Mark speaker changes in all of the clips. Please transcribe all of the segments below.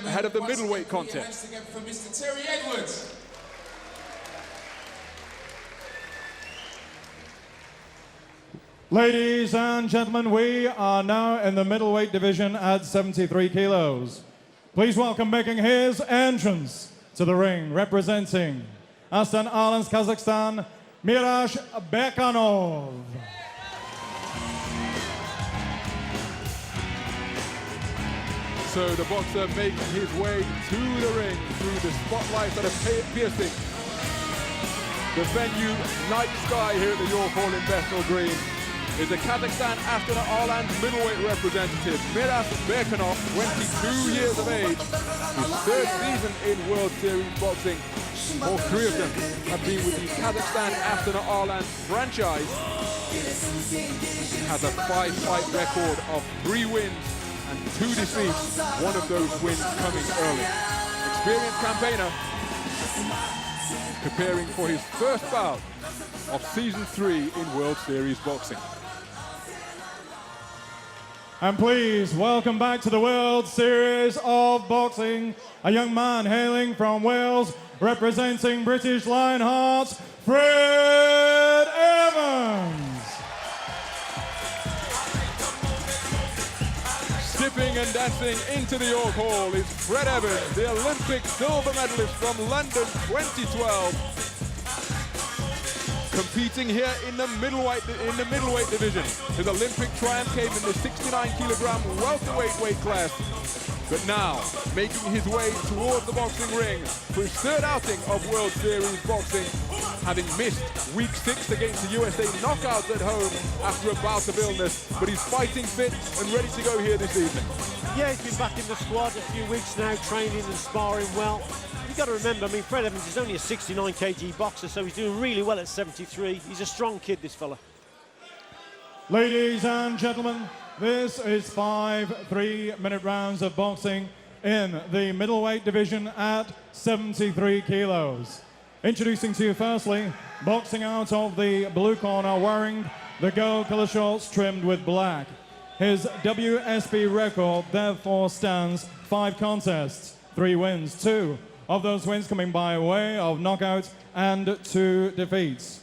Speaker 1: ahead of the middleweight contest.
Speaker 2: For Mr. Terry Edwards.
Speaker 3: Ladies and gentlemen, we are now in the middleweight division at 73 kilos. Please welcome, making his entrance to the ring, representing Astana, Arlans, Kazakhstan, Miras BAIRKHANOV.
Speaker 1: So the boxer making his way to the ring through the spotlights that are piercing the venue night sky here at the York Hall in Bethnal Green is the Kazakhstan Astana Arlans middleweight representative, Miras BAIRKHANOV, 22 years of age, his third season in World Series boxing. All three of them have been with the Kazakhstan Astana Arlans franchise. He has a 5-fight record of 3 wins and 2 defeats, one of those wins coming early. Experienced campaigner, preparing for his first bout of Season 3 in World Series boxing.
Speaker 3: And please welcome back to the World Series of Boxing, a young man hailing from Wales, representing British Lionhearts, Freddie Evans.
Speaker 1: Skipping and dancing into the York Hall is Fred Evans, the Olympic silver medalist from London 2012. Competing here in the middleweight division. His Olympic triumph came in the 69-kilogram welterweight weight class. But now, making his way towards the boxing ring for his third outing of World Series boxing, having missed week 6 against the USA knockouts at home after a bout of illness. But he's fighting fit and ready to go here this evening.
Speaker 4: Yeah, he's been back in the squad a few weeks now, training and sparring well. You've got to remember, I mean, Fred Evans is only a 69 kg boxer, so he's doing really well at 73. He's a strong kid, this fella.
Speaker 3: Ladies and gentlemen, this is 5 3-minute rounds of boxing in the middleweight division at 73 kilos. Introducing to you firstly, boxing out of the blue corner, wearing the gold color shorts trimmed with black. His WSB record therefore stands 5 contests, 3 wins, 2 of those wins coming by way of knockout and 2 defeats.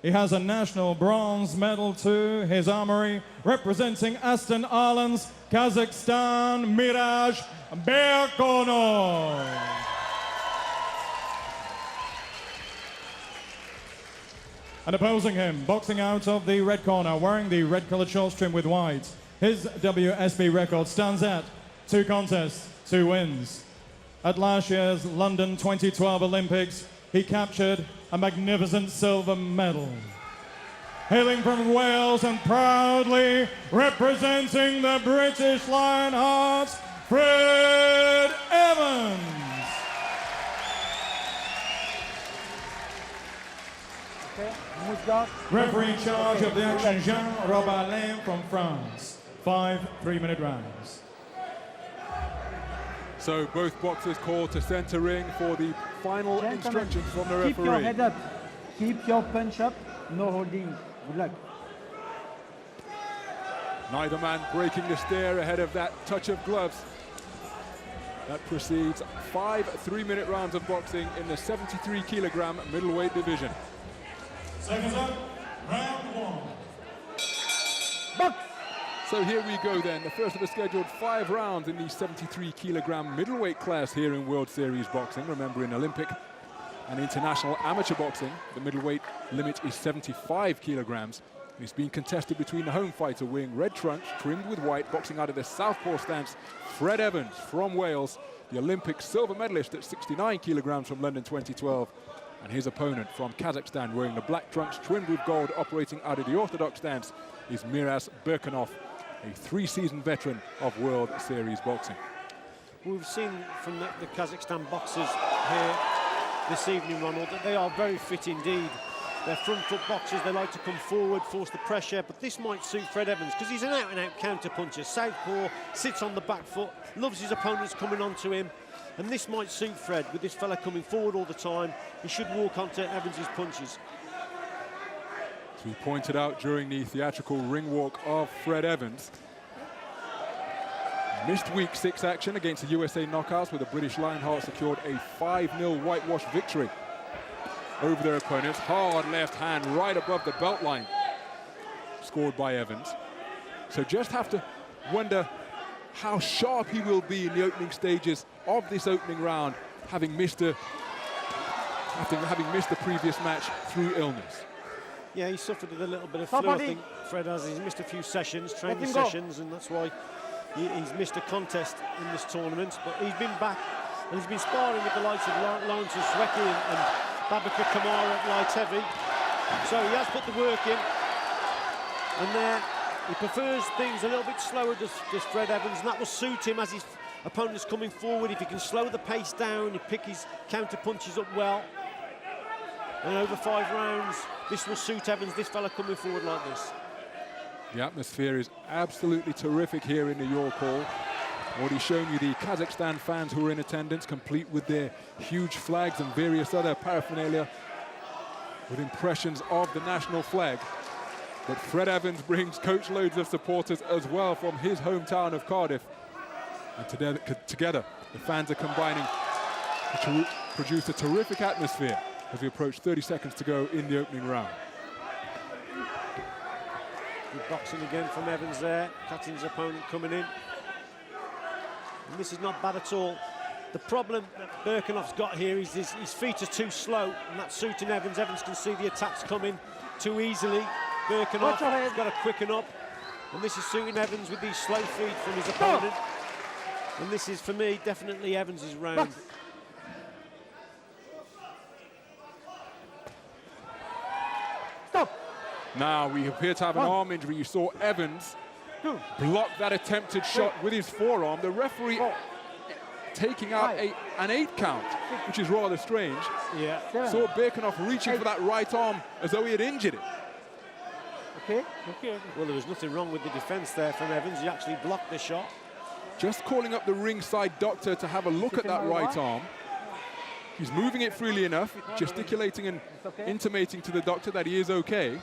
Speaker 3: He has a national bronze medal to his armory, representing Astana Arlans, Kazakhstan, Miras BAIRKHANOV. And opposing him, boxing out of the red corner, wearing the red-colored shorts trimmed with white. His WSB record stands at 2 contests, 2 wins. At last year's London 2012 Olympics, he captured a magnificent silver medal. Hailing from Wales and proudly representing the British Lionhearts, Fred Evans. Referee in charge of the action, Jean-Robert Alain from France. 5 3-minute rounds.
Speaker 1: So both boxers called to center ring for the final instructions from the referee.
Speaker 5: Keep your head up. Keep your punch up. No holding. Good luck.
Speaker 1: Neither man breaking the stare ahead of that touch of gloves. That precedes 5 3-minute rounds of boxing in the 73-kilogram middleweight division.
Speaker 3: Seconds up, round 1.
Speaker 5: Box!
Speaker 1: So here we go then, the first of the scheduled 5 rounds in the 73-kilogram middleweight class here in World Series boxing. Remember, in Olympic and international amateur boxing, the middleweight limit is 75 kilograms. And it's been contested between the home fighter wearing red trunks trimmed with white, boxing out of the southpaw stance, Fred Evans from Wales, the Olympic silver medalist at 69 kilograms from London 2012. And his opponent from Kazakhstan, wearing the black trunks trimmed with gold, operating out of the orthodox stance, is Miras BAIRKHANOV, a 3-season veteran of World Series boxing.
Speaker 4: We've seen from the Kazakhstan boxers here this evening, Ronald, that they are very fit indeed. They're front-foot boxers, they like to come forward, force the pressure, but this might suit Fred Evans because he's an out-and-out counter-puncher. Southpaw, sits on the back foot, loves his opponents coming onto him, and this might suit Fred. With this fella coming forward all the time, he should walk onto Evans' punches.
Speaker 1: As we pointed out during the theatrical ring walk of Fred Evans, Missed week 6 action against the USA Knockouts, where the British Lionhearts secured a 5-0 whitewash victory over their opponents. Hard left hand right above the belt line, scored by Evans. So just have to wonder how sharp he will be in the opening stages of this opening round, having missed the previous match through illness.
Speaker 4: Yeah, he suffered with a little bit of flu, I think, Fred has. He's missed a few sessions, training sessions, and that's why he's missed a contest in this tournament. But he's been back, and he's been sparring with the likes of Lawrence and Babika Kamara at light heavy. So he has put the work in. And he prefers things a little bit slower, does Fred Evans, and that will suit him as his opponent's coming forward. If he can slow the pace down, he pick his counter punches up well. And over 5 rounds, this will suit Evans, this fella coming forward like this.
Speaker 1: The atmosphere is absolutely terrific here in the York Hall. Already shown you the Kazakhstan fans who are in attendance, complete with their huge flags and various other paraphernalia with impressions of the national flag. But Fred Evans brings coach loads of supporters as well from his hometown of Cardiff. And together the fans are combining to produce a terrific atmosphere as we approach 30 seconds to go in the opening round.
Speaker 4: Good boxing again from Evans there. Katin's opponent coming in. And this is not bad at all. The problem that BAIRKHANOV's got here is his feet are too slow, and that's suiting Evans. Evans can see the attacks coming too easily. BAIRKHANOV has got to quicken up, and this is suiting Evans with these slow feet from his opponent. And this is, for me, definitely Evans' round.
Speaker 1: Now we appear to have an arm injury. You saw Evans block that attempted shot with his forearm. The referee taking out an 8 count, which is rather strange.
Speaker 4: Yeah.
Speaker 1: Saw BAIRKHANOV reaching for that right arm as though he had injured it.
Speaker 5: Okay.
Speaker 4: Well, there was nothing wrong with the defence there from Evans. He actually blocked the shot.
Speaker 1: Just calling up the ringside doctor to have a look at that right arm. He's moving it freely enough, gesticulating and intimating to the doctor that he is okay.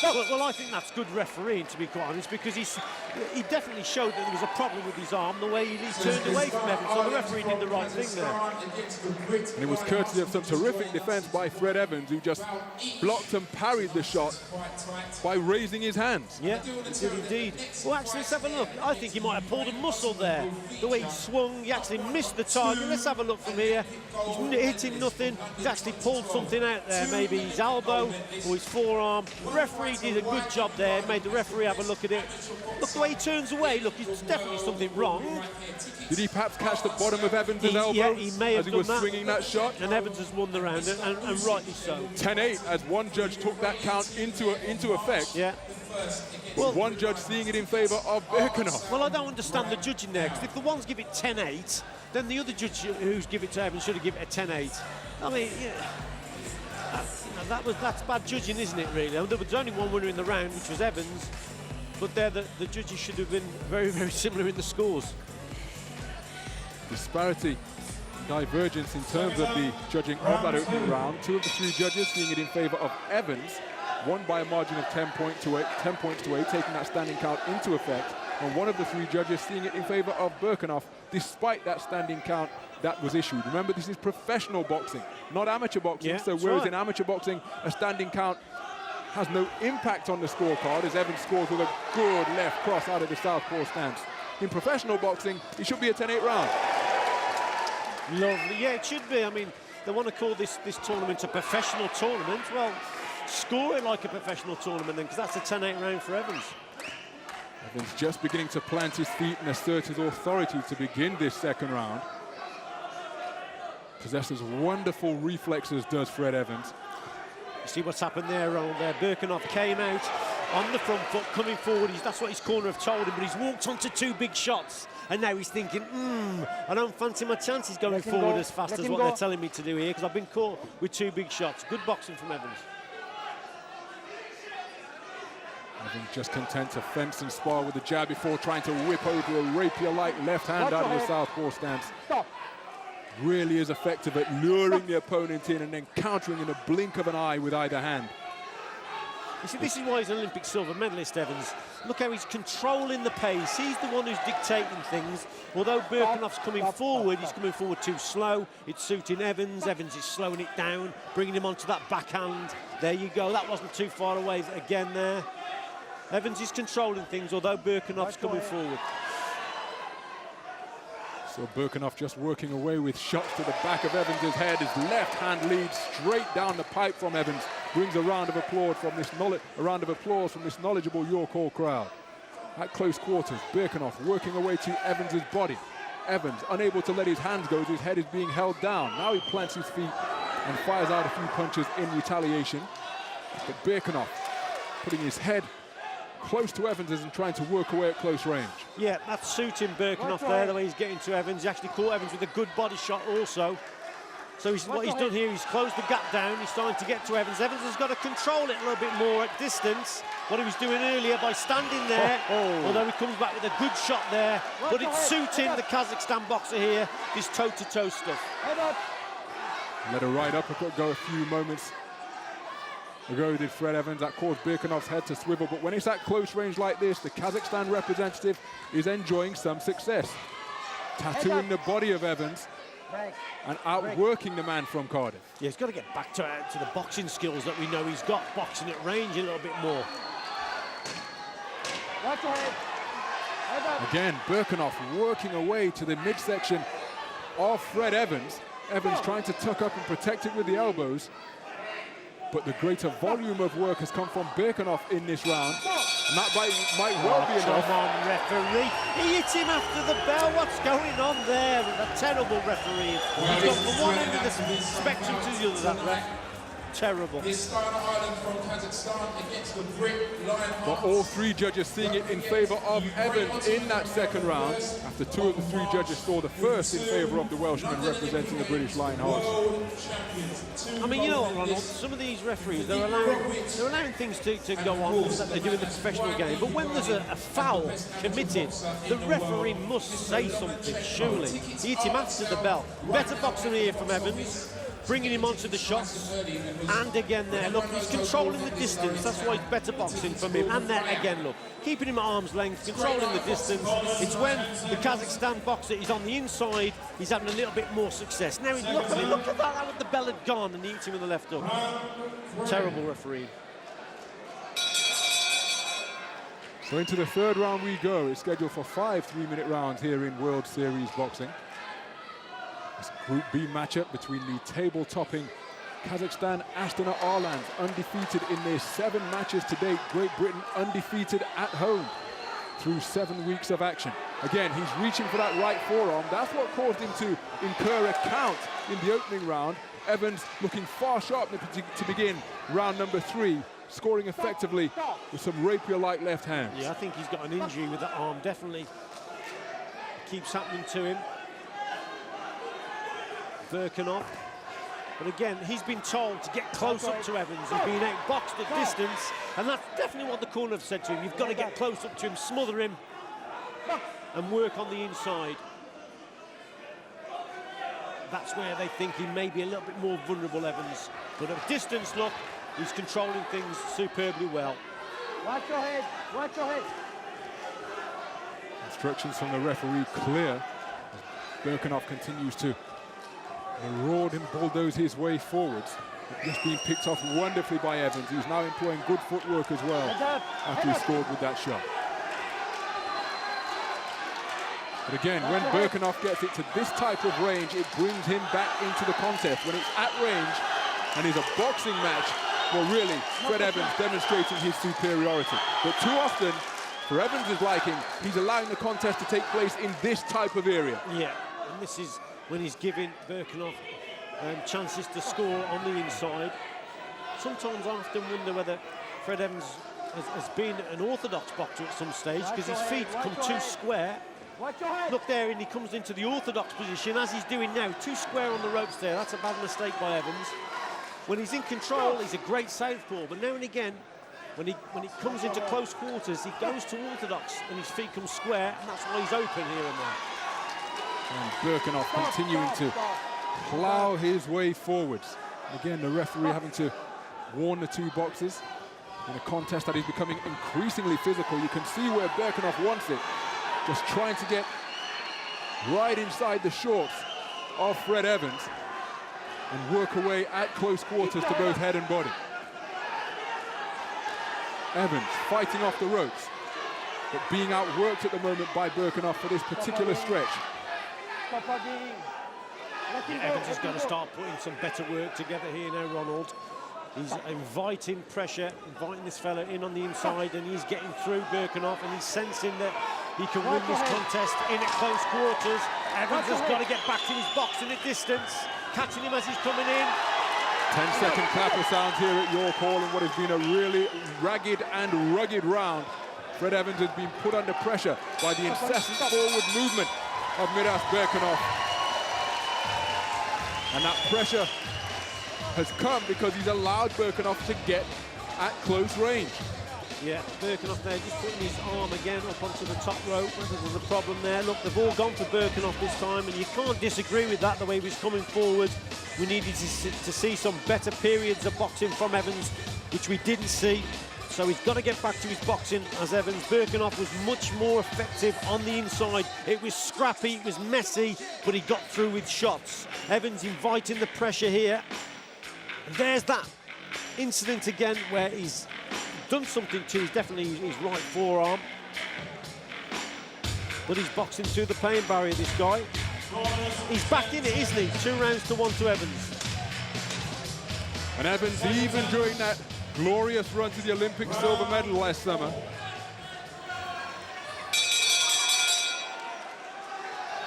Speaker 4: Well, I think that's good refereeing, to be quite honest, because he definitely showed that there was a problem with his arm, the way he turned away from Evans. So the referee did the right thing there.
Speaker 1: And it was courtesy of some terrific defence by Fred Evans, who just blocked and parried the shot by raising his hands.
Speaker 4: Yeah, he did indeed. Well, actually, let's have a look. I think he might have pulled a muscle there. The way he swung, he actually missed the target. Let's have a look from here. He's hitting nothing. He's actually pulled something out there, maybe his elbow or his forearm. The referee did a good job there, made the referee have a look at it. Look the way he turns away, look, there's definitely something wrong.
Speaker 1: Did he perhaps catch the bottom of Evans' elbow
Speaker 4: yeah, he may have
Speaker 1: as he was swinging that shot?
Speaker 4: And Evans has won the round, and rightly so.
Speaker 1: 10-8 as one judge took that count into effect.
Speaker 4: Yeah. Well,
Speaker 1: one judge seeing it in favour of BAIRKHANOV.
Speaker 4: Well, I don't understand the judging there, because if the ones give it 10-8, then the other judge who's give it to Evans should have given it a 10-8. I mean, yeah. That's bad judging, isn't it, really? There was only one winner in the round, which was Evans, but there the judges should have been very, very similar in the scores.
Speaker 1: Disparity, divergence in terms of the judging of that opening round. 2 of the 3 judges seeing it in favour of Evans, won by a margin of 10 points to 8, taking that standing count into effect. And 1 of the 3 judges seeing it in favour of BAIRKHANOV, despite that standing count that was issued. Remember, this is professional boxing, not amateur boxing.
Speaker 4: Yeah,
Speaker 1: so whereas
Speaker 4: right.
Speaker 1: in amateur boxing, a standing count has no impact on the scorecard, as Evans scores with a good left cross out of the southpaw stance. In professional boxing, it should be a 10-8 round.
Speaker 4: Lovely, yeah, it should be. I mean, they want to call this tournament a professional tournament. Well, score it like a professional tournament then, because that's a 10-8 round for Evans.
Speaker 1: Evans just beginning to plant his feet and assert his authority to begin this second round. Possesses wonderful reflexes, does Fred Evans.
Speaker 4: You see what's happened there, Ronald, there. BAIRKHANOV came out on the front foot, coming forward. That's what his corner have told him, but he's walked onto 2 big shots. And now he's thinking, I don't fancy my chances going forward as fast as what they're telling me to do here, because I've been caught with 2 big shots. Good boxing from Evans.
Speaker 1: Evans just content to fence and spar with the jab before trying to whip over a rapier-like left hand out of the southpaw stance. Really is effective at luring the opponent in and then countering in a blink of an eye with either hand.
Speaker 4: You see, this is why he's an Olympic silver medalist, Evans. Look how he's controlling the pace. He's the one who's dictating things. Although BAIRKHANOV's coming forward, he's coming forward too slow. It's suiting Evans. Evans is slowing it down, bringing him onto that backhand. There you go. That wasn't too far away again there. Evans is controlling things, although BAIRKHANOV's coming forward.
Speaker 1: So BAIRKHANOV just working away with shots to the back of Evans' head. His left hand leads straight down the pipe from Evans. Brings a round of applause from this knowledgeable York Hall crowd. At close quarters, BAIRKHANOV working away to Evans' body. Evans unable to let his hands go as his head is being held down. Now he plants his feet and fires out a few punches in retaliation. But BAIRKHANOV putting his head close to Evans and trying to work away at close range.
Speaker 4: Yeah, that's suiting BAIRKHANOV there, the way he's getting to Evans. He actually caught Evans with a good body shot also. So what he's done here, he's closed the gap down, he's starting to get to Evans. Evans has got to control it a little bit more at distance, what he was doing earlier by standing there, although he comes back with a good shot there. But it's suiting the Kazakhstan boxer here, this toe-to-toe stuff.
Speaker 1: Let a right uppercut go a few moments ago did Fred Evans. That caused BAIRKHANOV's head to swivel, but when it's at close range like this, the Kazakhstan representative is enjoying some success. Tattooing the body of Evans and outworking the man from Cardiff.
Speaker 4: Yeah, he's got to get back to the boxing skills that we know he's got, boxing at range a little bit more.
Speaker 1: Again, BAIRKHANOV working away to the midsection of Fred Evans. Evans trying to tuck up and protect it with the elbows. But the greater volume of work has come from BAIRKHANOV in this round. And that might well be enough.
Speaker 4: Come on, referee. He hit him after the bell. What's going on there? A terrible referee. He's gone from one end of the spectrum to the other, that ref. Terrible.
Speaker 2: The Astana Island from Kazakhstan against the Brit Lionhearts.
Speaker 1: But all three judges seeing it in favour of Evans in that second round, after two of the three judges saw the first in favour of the Welshman representing the British Lionhearts.
Speaker 4: I mean, you know what, Ronald? Some of these referees, they're allowing things to go on that they do in the professional game. But when there's a foul committed, the referee must say something, surely. He hit him after the bell. Better boxing here from Evans, bringing him onto the shots, and again there, look, he's controlling the distance, that's why it's better boxing from him, and there again, look, keeping him at arm's length, controlling the distance. It's when the Kazakhstan boxer is on the inside, he's having a little bit more success. Now, look at that, the bell had gone, and he hit him with the left hook. Terrible referee.
Speaker 1: So into the third round we go. It's scheduled for 5 3-minute rounds here in World Series Boxing. It's Group B matchup between the table-topping Kazakhstan Astana Arlans, undefeated in their 7 matches to date. Great Britain undefeated at home through 7 weeks of action. Again, he's reaching for that right forearm. That's what caused him to incur a count in the opening round. Evans looking far sharp to begin round number 3, scoring effectively with some rapier-like left hands.
Speaker 4: Yeah, I think he's got an injury with that arm, definitely. It keeps happening to him. BAIRKHANOV. But again, he's been told to get close up to Evans. He's been outboxed at distance, and that's definitely what the corner have said to him. You've got to get close up to him, smother him, and work on the inside. That's where they think he may be a little bit more vulnerable, Evans. But at distance, look, he's controlling things superbly well.
Speaker 5: Watch your head, watch your head.
Speaker 1: Instructions from the referee clear as BAIRKHANOV continues to maraud and bulldoze his way forwards. Just being picked off wonderfully by Evans, who's now employing good footwork as well after he scored with that shot. But again, when BAIRKHANOV gets it to this type of range, it brings him back into the contest. When it's at range and is a boxing match, well, really, Fred Evans demonstrating his superiority. But too often, for Evans' liking, he's allowing the contest to take place in this type of area.
Speaker 4: Yeah, and this is when he's giving BAIRKHANOV chances to score on the inside. Sometimes I often wonder whether Fred Evans has been an orthodox boxer at some stage, because his feet come too square. Look there, and he comes into the orthodox position, as he's doing now, too square on the ropes there. That's a bad mistake by Evans. When he's in control, he's a great southpaw, but now and again, when he comes into close quarters, he goes to orthodox, and his feet come square, and that's why he's open here and there.
Speaker 1: And BAIRKHANOV continuing to plough his way forwards. Again, the referee having to warn the two boxers. In a contest that is becoming increasingly physical, you can see where BAIRKHANOV wants it. Just trying to get right inside the shorts of Fred Evans and work away at close quarters to both head and body. Evans fighting off the ropes, but being outworked at the moment by BAIRKHANOV for this particular stretch.
Speaker 4: Evans has got to start putting some better work together here now, Ronald. He's inviting pressure, inviting this fella in on the inside, and he's getting through BAIRKHANOV, and he's sensing that he can win this contest in at close quarters. Evans has got to get back to his boxing at distance, catching him as he's coming in.
Speaker 1: 10-second clapper sounds here at York Hall in what has been a really ragged and rugged round. Fred Evans has been put under pressure by the incessant forward movement of Miras BAIRKHANOV. And that pressure has come because he's allowed BAIRKHANOV to get at close range.
Speaker 4: Yeah, BAIRKHANOV there just putting his arm again up onto the top rope. There's a problem there. Look, they've all gone for BAIRKHANOV this time, and you can't disagree with that, the way he was coming forward. We needed to see some better periods of boxing from Evans, which we didn't see. So he's got to get back to his boxing as Evans. BAIRKHANOV was much more effective on the inside. It was scrappy, it was messy, but he got through with shots. Evans inviting the pressure here. And there's that incident again where he's done something to his right forearm. But he's boxing through the pain barrier, this guy. He's back in it, isn't he? 2 rounds to 1 to Evans.
Speaker 1: And Evans, even during that glorious run to the Olympic silver medal last summer,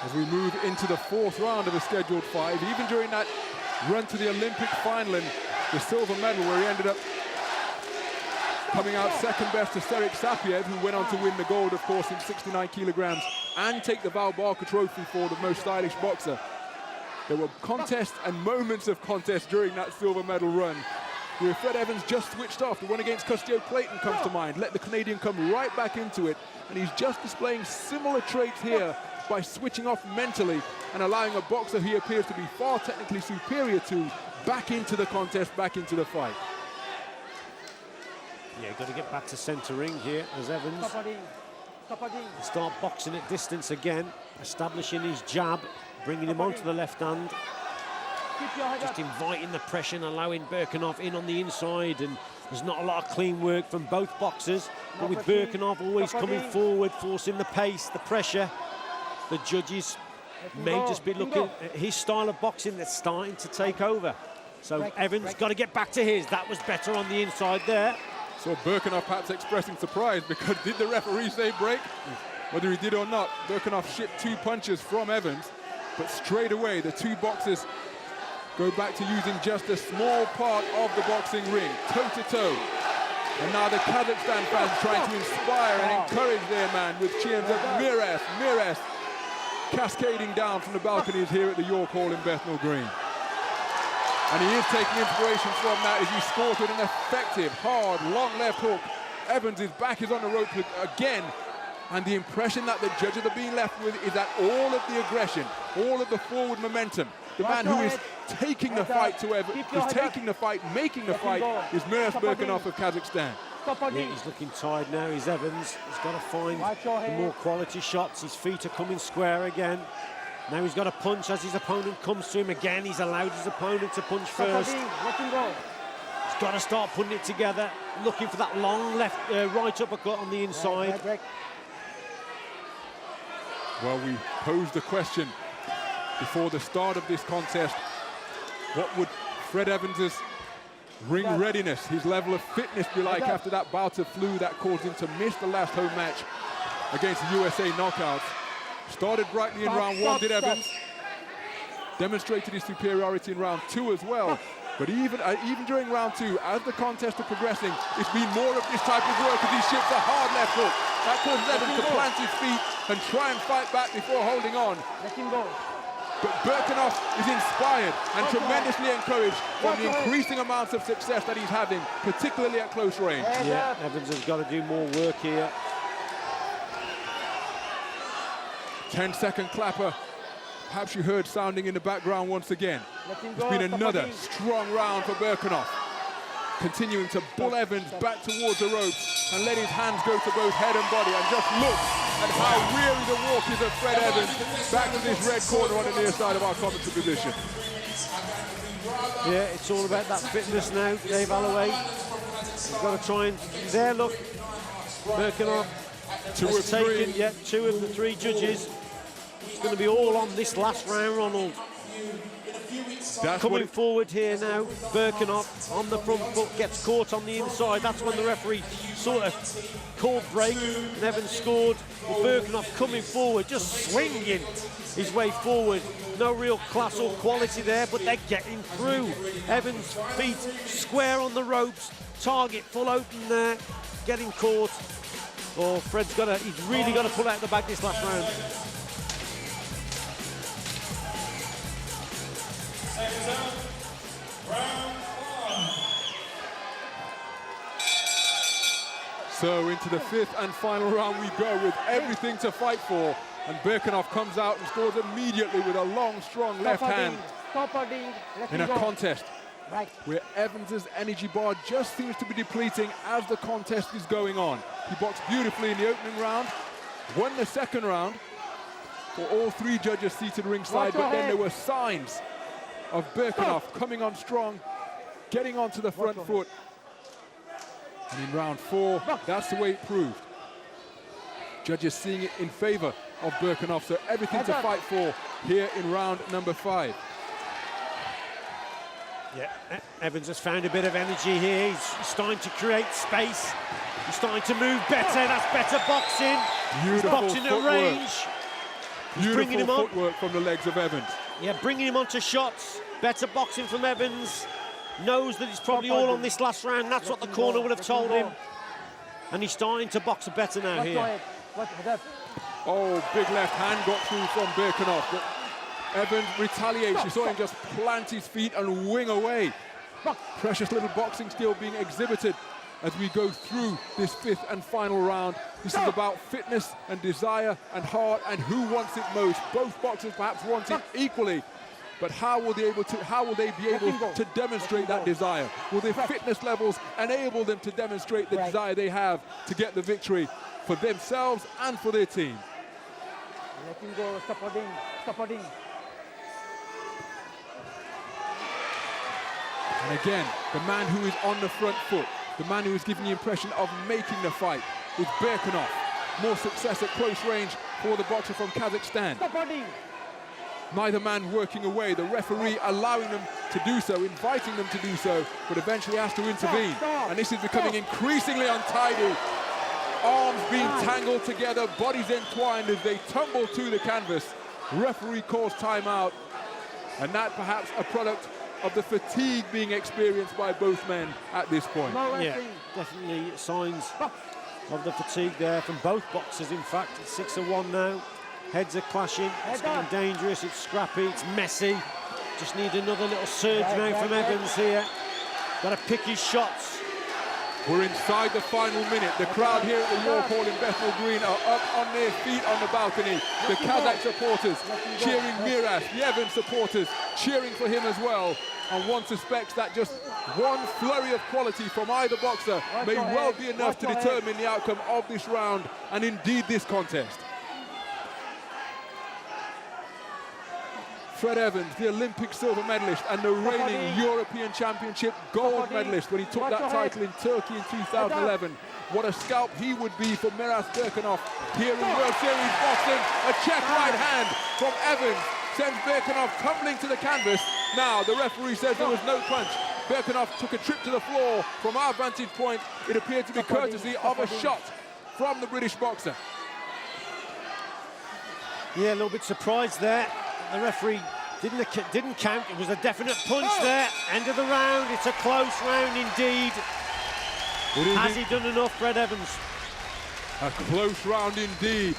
Speaker 1: as we move into the 4th round of a scheduled 5, even during that run to the Olympic final and the silver medal, where he ended up coming out second best to Serhiy Sapiev, who went on to win the gold, of course, in 69 kilograms and take the Val Barker Trophy for the most stylish boxer. There were contests and moments of contest during that silver medal run where Fred Evans just switched off. The one against Custio Clayton comes to mind. Let the Canadian come right back into it, and he's just displaying similar traits here by switching off mentally and allowing a boxer he appears to be far technically superior to back into the contest, back into the fight.
Speaker 4: Yeah, got to get back to centre ring here as Evans start boxing at distance again, establishing his jab, bringing him onto the left hand, just inviting the pressure and allowing BAIRKHANOV in on the inside. And there's not a lot of clean work from both boxers, but with BAIRKHANOV always coming forward, forcing the pace, the pressure, the judges may just be looking at his style of boxing that's starting to take over. So Evans got to get back to his. That was better on the inside there.
Speaker 1: So BAIRKHANOV perhaps expressing surprise, because did the referee say break? Whether he did or not, BAIRKHANOV shipped 2 punches from Evans, but straight away the 2 boxers go back to using just a small part of the boxing ring, toe-to-toe. And now the Kazakhstan fans trying to inspire and encourage their man with cheers of Miras cascading down from the balconies here at the York Hall in Bethnal Green. And he is taking inspiration from that as he scores with an effective, hard, long left hook. Evans' back is on the rope again. And the impression that the judges are being left with is that all of the aggression, all of the forward momentum, the man who is taking the fight to Evans, is taking the fight, making the fight, is Miras BAIRKHANOV of Kazakhstan.
Speaker 4: Yeah, he's looking tired now, he's Evans. He's got to find the more quality shots. His feet are coming square again. Now he's got to punch as his opponent comes to him again. He's allowed his opponent to punch first. He's got to start putting it together, looking for that long right uppercut on the inside.
Speaker 1: Well, we posed the question before the start of this contest. What would Fred Evans' ring readiness, his level of fitness be like after that bout of flu that caused him to miss the last home match against the USA Knockouts? Started brightly in round 1, did Evans. Demonstrated his superiority in round 2 as well. But even during round 2, as the contest is progressing, it's been more of this type of work as he ships a hard left hook. That causes Evans to plant his feet and try and fight back before holding on. But BAIRKHANOV is inspired and tremendously encouraged from the increasing amounts of success that he's having, particularly at close range.
Speaker 4: Yeah, Evans has got to do more work here.
Speaker 1: 10-second clapper. Perhaps you heard sounding in the background once again. It's been another strong round for BAIRKHANOV. continuing to bull Evans back towards the ropes and let his hands go to both head and body, and just look at how weary the walk is of Fred Evans back to this red corner on the near side of our commentary position.
Speaker 4: Yeah, it's all about that fitness now, Dave Alloway. He's got to try and, there look, BAIRKHANOV has taken, yeah, 2 of the 3 judges. It's going to be all on this last round, Ronald. Coming forward here now, BAIRKHANOV on the front foot, gets caught on the inside. That's when the referee sort of called break, and Evans scored. BAIRKHANOV coming forward, just swinging his way forward. No real class or quality there, but they're getting through. Evans' feet square on the ropes, target full open there, getting caught. Oh, Fred's he's really got to pull out the bag this last round.
Speaker 1: So into the 5th and final round we go, with everything to fight for. And BAIRKHANOV comes out and scores immediately with a long, strong left hand in a contest where Evans's energy bar just seems to be depleting as the contest is going on. He boxed beautifully in the opening round, won the second round for all 3 judges seated ringside, but then there were signs of BAIRKHANOV coming on strong, getting onto the front foot. And in round 4, that's the way it proved. Judges seeing it in favor of BAIRKHANOV, so everything to fight for here in round number 5.
Speaker 4: Yeah, Evans has found a bit of energy here. He's starting to create space. He's starting to move better. That's better boxing.
Speaker 1: Beautiful
Speaker 4: boxing at range.
Speaker 1: Beautiful
Speaker 4: bringing him on.
Speaker 1: footwork from the legs of Evans.
Speaker 4: Yeah, bringing him onto shots. Better boxing from Evans. Knows that it's probably all on this last round. That's what the corner would have told him. And he's starting to box better now here.
Speaker 1: Oh, big left hand got through from BAIRKHANOV, but Evans retaliates. You saw him just plant his feet and wing away. Precious little boxing skill being exhibited as we go through this 5th and final round. This is about fitness and desire and heart and who wants it most. Both boxers perhaps want it equally, but how will they be able to demonstrate that desire? Will their fitness levels enable them to demonstrate the desire they have to get the victory for themselves and for their team?
Speaker 5: Let him go, supporting.
Speaker 1: And again, the man who is on the front foot, the man who is giving the impression of making the fight, is BAIRKHANOV. More success at close range for the boxer from Kazakhstan. Neither man working away, the referee allowing them to do so, inviting them to do so, but eventually has to intervene. And this is becoming increasingly untidy. Arms being tangled together, bodies entwined as they tumble to the canvas. Referee calls timeout, and that perhaps a product of the fatigue being experienced by both men at this point.
Speaker 4: Yeah, definitely signs of the fatigue there from both boxers. In fact, it's 6-1 now. Heads are clashing, it's getting dangerous, it's scrappy, it's messy. Just need another little surge now from Evans here. Got to pick his shots.
Speaker 1: We're inside the final minute. The crowd here at the York Hall in Bethnal Green are up on their feet on the balcony. The Kazakh supporters cheering Miras, the Evans supporters cheering for him as well. And one suspects that just one flurry of quality from either boxer may well be enough to determine the outcome of this round and indeed this contest. Fred Evans, the Olympic silver medalist and the reigning European Championship gold medalist when he took that title in Turkey in 2011. What a scalp he would be for Miras BAIRKHANOV here in World Series boxing. A check right hand from Evans sends BAIRKHANOV tumbling to the canvas. Now, the referee says there was no punch. BAIRKHANOV took a trip to the floor. From our vantage point, it appeared to be courtesy of a shot from the British boxer.
Speaker 4: Yeah, a little bit surprised there. The referee didn't count. It was a definite punch there. End of the round. It's a close round indeed. Has he done enough, Fred Evans?
Speaker 1: A close round indeed.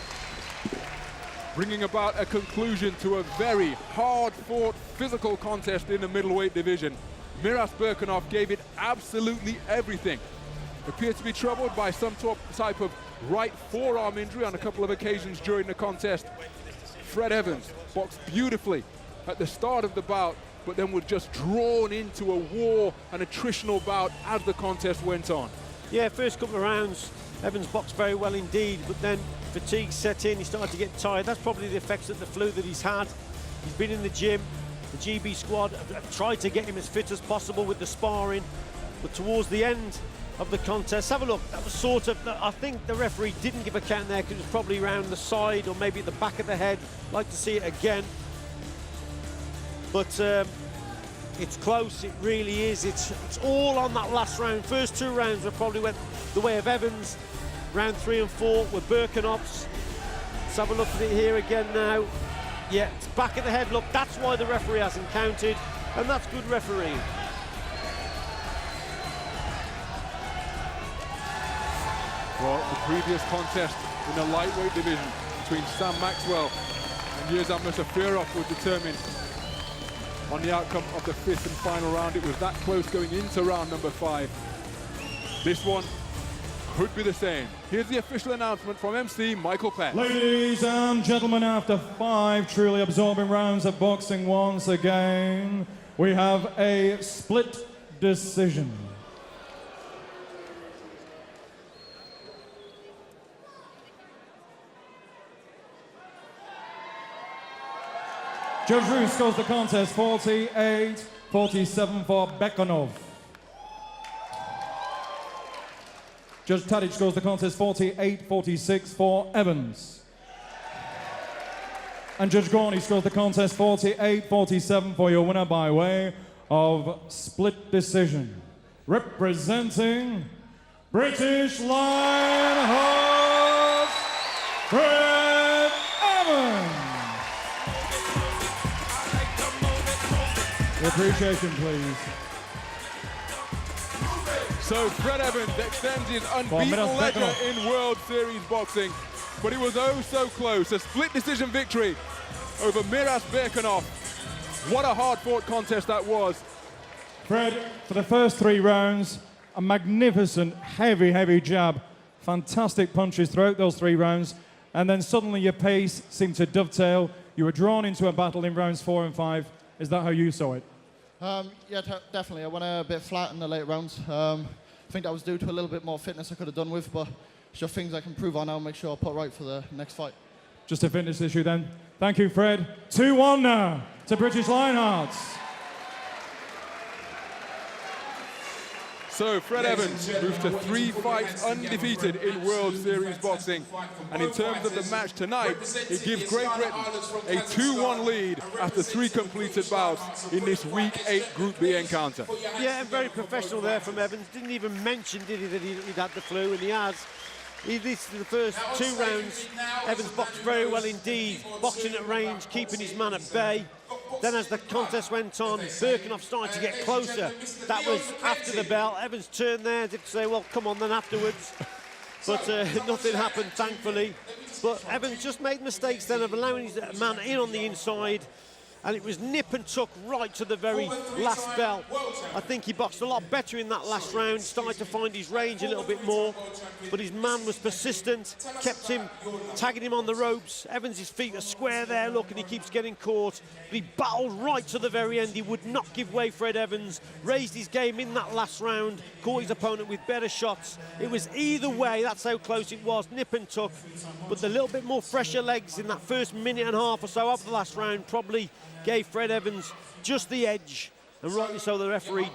Speaker 1: Bringing about a conclusion to a very hard-fought physical contest in the middleweight division. Miras BAIRKHANOV gave it absolutely everything. Appeared to be troubled by some type of right forearm injury on a couple of occasions during the contest. Fred Evans boxed beautifully at the start of the bout, but then were just drawn into a war, an attritional bout as the contest went on.
Speaker 4: Yeah, first couple of rounds, Evans boxed very well indeed, but then fatigue set in, he started to get tired. That's probably the effects of the flu that he's had. He's been in the gym. The GB squad have tried to get him as fit as possible with the sparring, but towards the end of the contest, have a look, that was sort of, I think the referee didn't give a count there because it was probably around the side or maybe at the back of the head. Like to see it again. But it's close, it really is. It's all on that last round. First two rounds were probably went the way of Evans. Round 3 and 4 were BAIRKHANOV's. Let's have a look at it here again now. Yeah, it's back of the head. Look, that's why the referee hasn't counted, and that's good refereeing.
Speaker 1: Well, the previous contest in the lightweight division between Sam Maxwell and Miras Musafirov was determined on the outcome of the 5th and final round. It was that close going into round number 5. This one could be the same. Here's the official announcement from MC Michael Pett.
Speaker 3: Ladies and gentlemen, after 5 truly absorbing rounds of boxing once again, we have a split decision. Judge Roos scores the contest 48-47 for BAIRKHANOV. Judge Tadic scores the contest 48-46 for Evans. And Judge Gorney scores the contest 48-47 for your winner by way of split decision. Representing British Lionhearts, Fred Evans. Appreciation, please.
Speaker 1: So Fred Evans extends his unbeaten ledger in World Series boxing, but it was oh so close. A split decision victory over Miras BAIRKHANOV. What a hard-fought contest that was.
Speaker 3: Fred, for the first 3 rounds, a magnificent, heavy jab. Fantastic punches throughout those 3 rounds. And then suddenly your pace seemed to dovetail. You were drawn into a battle in rounds 4 and 5. Is that how you saw it?
Speaker 6: Yeah, definitely. I went a bit flat in the late rounds. I think that was due to a little bit more fitness I could have done with, but it's just things I can improve on now and make sure I put right for the next fight.
Speaker 3: Just a fitness issue then. Thank you, Fred. 2-1 now to British Lionhearts.
Speaker 1: So Fred Evans moves to 3 fights undefeated in World Series boxing. And in terms of the match tonight, it gives Great Britain a 2-1 lead after 3 completed bouts in this Week 8 Group B encounter.
Speaker 4: Yeah, and very professional there from Evans. Didn't even mention, did he, that he'd had the flu, and he has. This is the first 2 rounds. Evans boxed very well indeed, boxing at range, keeping his man at bay. Then as the contest went on, BAIRKHANOV started to get closer. That was after the bell. Evans turned there to say, well, come on then afterwards. But nothing happened, thankfully. But Evans just made mistakes then of allowing his man in on the inside. And it was nip and tuck right to the very last bell. I think he boxed a lot better in that last round, started to find his range a little bit more, but his man was persistent, kept him, tagging him on the ropes. Evans' feet are square there, look, and he keeps getting caught. But he battled right to the very end. He would not give way, Fred Evans, raised his game in that last round, caught his opponent with better shots. It was either way, that's how close it was, nip and tuck. But the little bit more fresher legs in that first minute and a half or so of the last round probably gave Fred Evans just the edge, and rightly so the referee did.